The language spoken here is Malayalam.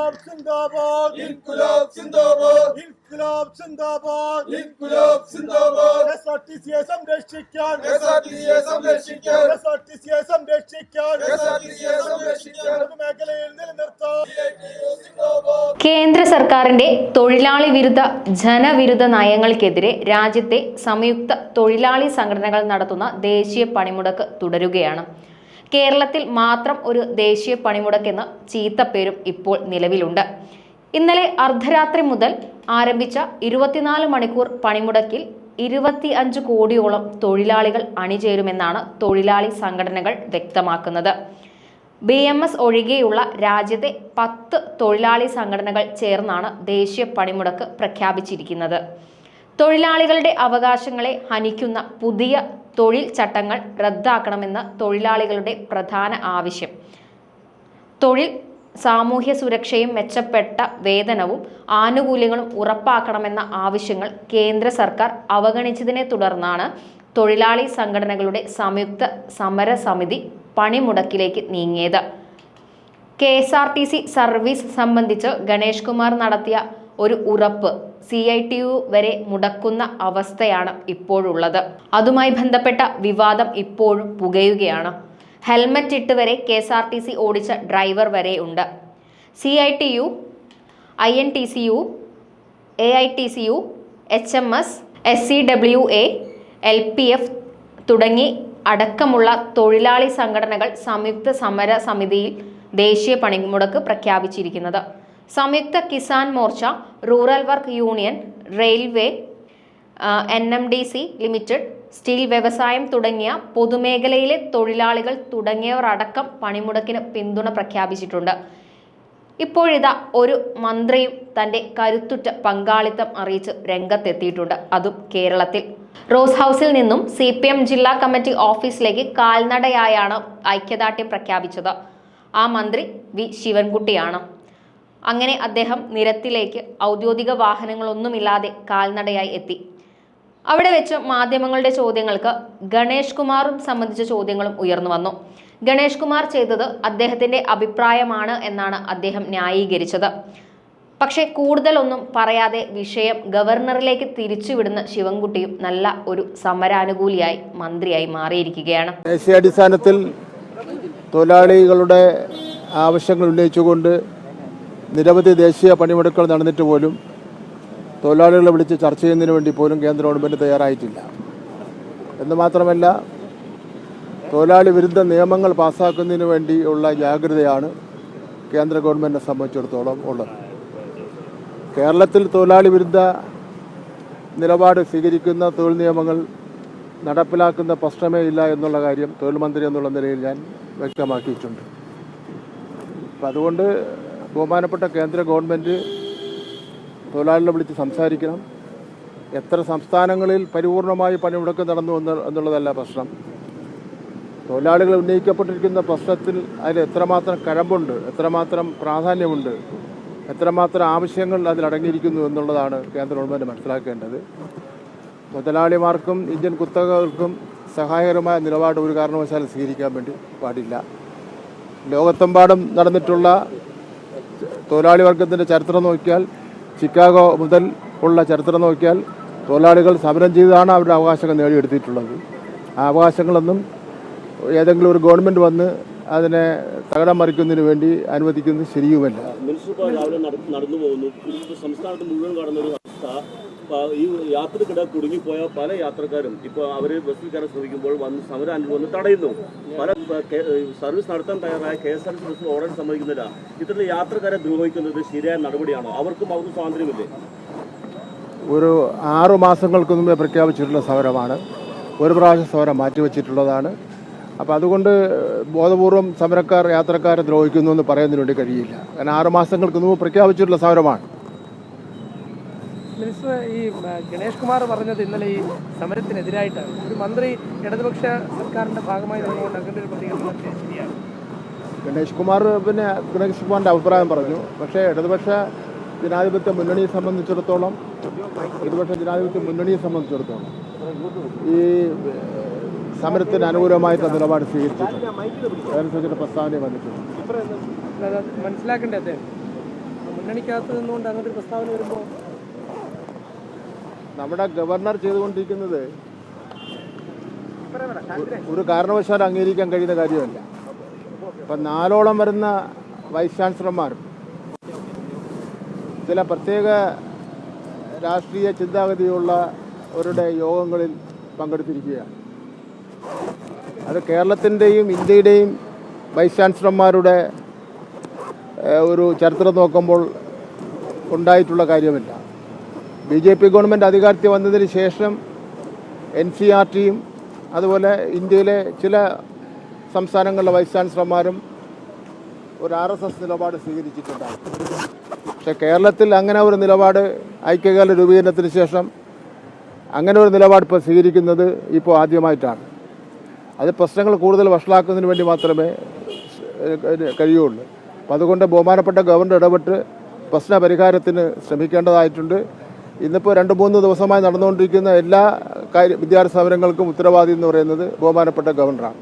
İnkılap zindabad. İnkılap zindabad. İnkılap zindabad. İnkılap zindabad. SRTC'ye സംരക്ഷിക്കാൻ SRTC'യെ സംരക്ഷിക്കാൻ SRTC'യെ സംരക്ഷിക്കാൻ SRTC'യെ സംരക്ഷിക്കാൻ മേഖലയിൽ നിലനിർത്താൻ കേന്ദ്ര സർക്കാരിന്റെ തൊഴിലാളി വിരുദ്ധ ജനവിരുദ്ധ നയങ്ങൾക്കെതിരെ രാജ്യത്തെ സംയുക്ത തൊഴിലാളി സംഘടനകൾ നടത്തുന്ന ദേശീയ പണിമുടക്ക് തുടരുകയാണ്. കേരളത്തിൽ മാത്രം ഒരു ദേശീയ പണിമുടക്കെന്ന ചീത്തപ്പേരും ഇപ്പോൾ നിലവിലുണ്ട്. ഇന്നലെ അർദ്ധരാത്രി മുതൽ ആരംഭിച്ച 24 മണിക്കൂർ പണിമുടക്കിൽ 25 കോടിയോളം തൊഴിലാളികൾ അണിചേരുമെന്നാണ് തൊഴിലാളി സംഘടനകൾ വ്യക്തമാക്കുന്നത്. BMS ഒഴികെയുള്ള രാജ്യത്തെ 10 തൊഴിലാളി സംഘടനകൾ ചേർന്നാണ് ദേശീയ പണിമുടക്ക് പ്രഖ്യാപിച്ചിരിക്കുന്നത്. തൊഴിലാളികളുടെ അവകാശങ്ങളെ ഹനിക്കുന്ന പുതിയ തൊഴിൽ ചട്ടങ്ങൾ റദ്ദാക്കണമെന്ന് തൊഴിലാളികളുടെ പ്രധാന ആവശ്യം. തൊഴിൽ സാമൂഹ്യ സുരക്ഷയും മെച്ചപ്പെട്ട വേതനവും ആനുകൂല്യങ്ങളും ഉറപ്പാക്കണമെന്ന ആവശ്യങ്ങൾ കേന്ദ്ര സർക്കാർ അവഗണിച്ചതിനെ തുടർന്നാണ് തൊഴിലാളി സംഘടനകളുടെ സംയുക്ത സമര സമിതി പണിമുടക്കിലേക്ക് നീങ്ങിയത്. KSRTC സർവീസ് സംബന്ധിച്ച് ഗണേഷ് കുമാർ നടത്തിയ ഒരു ഉറപ്പ് CITU വരെ മുടക്കുന്ന അവസ്ഥയാണ് ഇപ്പോഴുള്ളത്. അതുമായി ബന്ധപ്പെട്ട വിവാദം ഇപ്പോഴും പുകയുകയാണ്. ഹെൽമറ്റ് ഇട്ട് വരെ KSRTC ഓടിച്ച ഡ്രൈവർ വരെ ഉണ്ട്. CITU, INTCU, AITCU, HMS, SCWA, LPF തുടങ്ങി അടക്കമുള്ള തൊഴിലാളി സംഘടനകൾ സംയുക്ത സമര സമിതിയിൽ ദേശീയ പണിമുടക്ക് പ്രഖ്യാപിച്ചിരിക്കുന്നത്. സംയുക്ത Kisan Morcha, rural work union, railway, NMDC limited, steel വ്യവസായം തുടങ്ങിയ പൊതുമേഖലയിലെ തൊഴിലാളികൾ തുടങ്ങിയവർ അടക്കം പണിമുടക്കിന് പിന്തുണ പ്രഖ്യാപിച്ചിട്ടുണ്ട്. ഇപ്പോഴിതാ ഒരു മന്ത്രിയും തന്റെ കരുത്തുറ്റ പങ്കാളിത്തം അറിയിച്ച് രംഗത്തെത്തിയിട്ടുണ്ട്. അതും കേരളത്തിൽ. റോസ് ഹൗസിൽ നിന്നും CPM ജില്ലാ കമ്മിറ്റി ഓഫീസിലേക്ക് കാൽനടയായാണ് ഐക്യദാർഢ്യം പ്രഖ്യാപിച്ചത്. ആ മന്ത്രി V ശിവൻകുട്ടിയാണ്. അങ്ങനെ അദ്ദേഹം നിരത്തിലേക്ക് ഔദ്യോഗിക വാഹനങ്ങളൊന്നുമില്ലാതെ കാൽനടയായി എത്തി. അവിടെ വെച്ച് മാധ്യമങ്ങളുടെ ചോദ്യങ്ങൾക്ക് ഗണേഷ് കുമാറും സംബന്ധിച്ച ചോദ്യങ്ങളും ഉയർന്നു വന്നു. ഗണേഷ് കുമാർ ചെയ്തത് അദ്ദേഹത്തിന്റെ അഭിപ്രായമാണ് എന്നാണ് അദ്ദേഹം ന്യായീകരിച്ചത്. പക്ഷേ കൂടുതലൊന്നും പറയാതെ വിഷയം ഗവർണറിലേക്ക് തിരിച്ചുവിടുന്ന ശിവൻകുട്ടിയും നല്ല ഒരു സമരാനുകൂലിയായി മന്ത്രിയായി മാറിയിരിക്കുകയാണ്. ദേശീയാടിസ്ഥാനത്തിൽ തൊഴിലാളികളുടെ ആവശ്യങ്ങൾ ഉന്നയിച്ചുകൊണ്ട് നിരവധി ദേശീയ പണിമുടക്കുകൾ നടന്നിട്ട് പോലും തൊഴിലാളികളെ വിളിച്ച് ചർച്ച ചെയ്യുന്നതിന് വേണ്ടി പോലും കേന്ദ്ര ഗവൺമെൻറ് തയ്യാറായിട്ടില്ല. എന്ന് മാത്രമല്ല, തൊഴിലാളി വിരുദ്ധ നിയമങ്ങൾ പാസ്സാക്കുന്നതിന് വേണ്ടിയുള്ള ജാഗ്രതയാണ് കേന്ദ്ര ഗവൺമെൻറ്റിനെ സംബന്ധിച്ചിടത്തോളം ഉള്ളത്. കേരളത്തിൽ തൊഴിലാളി വിരുദ്ധ നിലപാട് സ്വീകരിക്കുന്ന തൊഴിൽ നിയമങ്ങൾ നടപ്പിലാക്കുന്ന പ്രശ്നമേ ഇല്ല എന്നുള്ള കാര്യം തൊഴിൽ മന്ത്രി എന്നുള്ള നിലയിൽ ഞാൻ വ്യക്തമാക്കിയിട്ടുണ്ട്. അപ്പം അതുകൊണ്ട് ബഹുമാനപ്പെട്ട കേന്ദ്ര ഗവൺമെൻറ് തൊഴിലാളികളെ വിളിച്ച് സംസാരിക്കണം. എത്ര സംസ്ഥാനങ്ങളിൽ പരിപൂർണമായി പണിമുടക്ക് നടന്നു എന്നുള്ളതല്ല പ്രശ്നം. തൊഴിലാളികൾ ഉന്നയിക്കപ്പെട്ടിരിക്കുന്ന പ്രശ്നത്തിൽ അതിൽ എത്രമാത്രം കഴമ്പുണ്ട്, എത്രമാത്രം പ്രാധാന്യമുണ്ട്, എത്രമാത്രം ആവശ്യങ്ങൾ അതിലടങ്ങിയിരിക്കുന്നു എന്നുള്ളതാണ് കേന്ദ്ര ഗവൺമെൻറ് മനസ്സിലാക്കേണ്ടത്. മുതലാളിമാർക്കും ഇന്ത്യൻ കുത്തകകൾക്കും സഹായകരമായ നിലപാട് ഒരു കാരണവശാലും സ്വീകരിക്കാൻ വേണ്ടി പാടില്ല. ലോകത്തെമ്പാടും നടന്നിട്ടുള്ള തൊഴിലാളി വർഗത്തിൻ്റെ ചരിത്രം നോക്കിയാൽ, ചിക്കാഗോ മുതൽ ഉള്ള ചരിത്രം നോക്കിയാൽ, തൊഴിലാളികൾ സമരം ചെയ്താണ് അവരുടെ അവകാശങ്ങൾ നേടിയെടുത്തിട്ടുള്ളത്. ആ അവകാശങ്ങളൊന്നും ഏതെങ്കിലും ഒരു ഗവൺമെൻറ് വന്ന് അതിനെ തകിടം മറിക്കുന്നതിന് വേണ്ടി അനുവദിക്കുന്നത് ശരിയുമല്ല. നടന്നു പോകുന്നു സംസ്ഥാനത്ത് മുഴുവൻ കാണുന്നൊരു അവസ്ഥ. ഈ യാത്രക്കിടെ കുടുങ്ങിപ്പോയ പല യാത്രക്കാരും ഇപ്പോൾ അവർ ബസ്സിൽ കയറാൻ ശ്രമിക്കുമ്പോൾ സമരം തടയുന്നു. പല സർവീസ് നടത്താൻ തയ്യാറായ KSRTC ബസ് ഓടാൻ സമ്മതിക്കുന്നില്ല. ഇത്തരത്തിൽ യാത്രക്കാരെ ദ്രോഹിക്കുന്നത് ശരിയായ നടപടിയാണോ? അവർക്കും സ്വാതന്ത്ര്യമില്ലേ? ഒരു 6 മാസങ്ങൾക്ക് മുമ്പേ പ്രഖ്യാപിച്ചിട്ടുള്ള സമരമാണ്. ഒരു പ്രാവശ്യം സമരം മാറ്റിവെച്ചിട്ടുള്ളതാണ്. അപ്പോൾ അതുകൊണ്ട് ബോധപൂർവം സമരക്കാർ യാത്രക്കാരെ ദ്രോഹിക്കുന്നു എന്ന് പറയുന്നതിന് വേണ്ടി കഴിയില്ല. കാരണം 6 മാസങ്ങൾക്ക് മുമ്പ് പ്രഖ്യാപിച്ചിട്ടുള്ള സമരമാണ്. മിനിസ്റ്റർ, ഈ ഗണേഷ് കുമാർ പറഞ്ഞത് ഇന്നലെ ഈ സമരത്തിനെതിരായിട്ടാണ്. ഒരു മന്ത്രി ഇടതുപക്ഷ സർക്കാരിന്റെ ഭാഗമായി നിന്നുകൊണ്ട് അങ്ങനെ ഒരു പ്രതികരണം ശരിയാണ്. ഗണേഷ് കുമാറിൻ്റെ അഭിപ്രായം പറഞ്ഞു. പക്ഷേ ഇടതുപക്ഷ ജനാധിപത്യ മുന്നണിയെ സംബന്ധിച്ചിടത്തോളം ഈ സമരത്തിന് അനുകൂലമായിട്ടുള്ള നിലപാട് സ്വീകരിച്ചിട്ടുണ്ട്. അതനുസരിച്ചിട്ട് പ്രസ്താവന വന്നിട്ടുണ്ട്. മനസ്സിലാക്കേണ്ടത് മുന്നണിക്കകത്ത് നിന്നുകൊണ്ട് അങ്ങനത്തെ ഒരു പ്രസ്താവന വരുമ്പോൾ നമ്മുടെ ഗവർണർ ചെയ്തുകൊണ്ടിരിക്കുന്നത് ഒരു കാരണവശാലും അംഗീകരിക്കാൻ കഴിയുന്ന കാര്യമല്ല. ഇപ്പം 4ഓളം വരുന്ന വൈസ് ചാൻസലർമാർ ചില പ്രത്യേക രാഷ്ട്രീയ ചിന്താഗതിയുള്ളവരുടെ യോഗങ്ങളിൽ പങ്കെടുത്തിരിക്കുകയാണ്. അത് കേരളത്തിൻ്റെയും ഇന്ത്യയുടെയും വൈസ് ചാൻസലർമാരുടെ ഒരു ചരിത്രം നോക്കുമ്പോൾ ഉണ്ടായിട്ടുള്ള കാര്യമല്ല. BJP ഗവൺമെൻറ് അധികാരത്തിൽ വന്നതിന് ശേഷം NCERTയും അതുപോലെ ഇന്ത്യയിലെ ചില സംസ്ഥാനങ്ങളിലെ വൈസ് ചാൻസലർമാരും ഒരു RSS നിലപാട് സ്വീകരിച്ചിട്ടുണ്ടാകും. പക്ഷേ കേരളത്തിൽ അങ്ങനെ ഒരു നിലപാട് ഐക്യകേരള രൂപീകരണത്തിന് ശേഷം അങ്ങനെ ഒരു നിലപാട് ഇപ്പോൾ സ്വീകരിക്കുന്നത് ഇപ്പോൾ ആദ്യമായിട്ടാണ്. അത് പ്രശ്നങ്ങൾ കൂടുതൽ വഷളാക്കുന്നതിന് വേണ്ടി മാത്രമേ കഴിയുള്ളൂ. അപ്പം അതുകൊണ്ട് ബഹുമാനപ്പെട്ട ഗവർണർ ഇടപെട്ട് പ്രശ്ന പരിഹാരത്തിന് ശ്രമിക്കേണ്ടതായിട്ടുണ്ട്. ഇന്നിപ്പോൾ 2-3 ദിവസമായി നടന്നുകൊണ്ടിരിക്കുന്ന എല്ലാ വിദ്യാർത്ഥി സമരങ്ങൾക്കും ഉത്തരവാദി എന്ന് പറയുന്നത് ബഹുമാനപ്പെട്ട ഗവർണറാണ്.